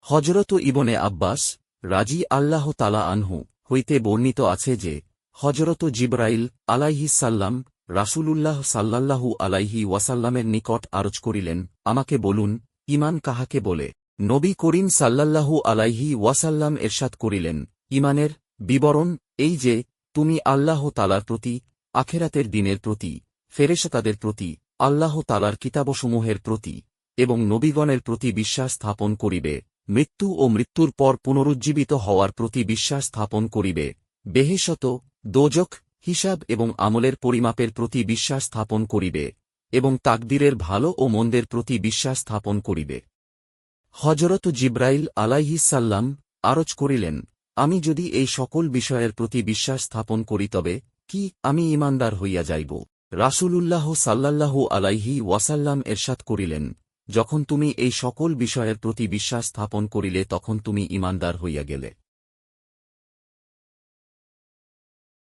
হজরত ইবনে আব্বাস রাজি আল্লাহ তালা আনহু হইতে বর্ণিত আছে যে হজরত জিবরাইল আলাইহিসাল্লাম রাসূলুল্লাহ সাল্লাল্লাহু আলাইহি ওয়াসাল্লামের নিকট আরজ করিলেন, আমাকে বলুন, ঈমান কাহাকে বলে? নবী করিম সাল্লাল্লাহু আলাইহি ওয়াসাল্লাম এরশাদ করিলেন, ঈমানের বিবরণ এই যে তুমি আল্লাহ তালার প্রতি, আখেরাতের দিনের প্রতি, ফেরেশতাদের প্রতি, আল্লাহ তালার কিতাবসমূহের প্রতি এবং নবীগণের প্রতি বিশ্বাস স্থাপন করিবে, মৃত্যু ও মৃত্যুর পর পুনরুজ্জীবিত হওয়ার প্রতি বিশ্বাস স্থাপন করিবে, বেহেশত, দোজখ, হিসাব এবং আমলের পরিমাপের প্রতি বিশ্বাস স্থাপন করিবে এবং তাকদীরের ভালো ও মন্দের প্রতি বিশ্বাস স্থাপন করিবে। হজরত জিবরাইল আলাইহিসাল্লাম আরজ করিলেন, আমি যদি এই সকল বিষয়ের প্রতি বিশ্বাস স্থাপন করি তবে কি আমি ঈমানদার হইয়া যাইব? রাসূলুল্লাহ সাল্লাল্লাহু আলাইহি ওয়াসাল্লাম এরশাদ করিলেন, যখন তুমি এই সকল বিষয়ের প্রতি বিশ্বাস স্থাপন করিলে তখন তুমি ঈমানদার হইয়া গেলে।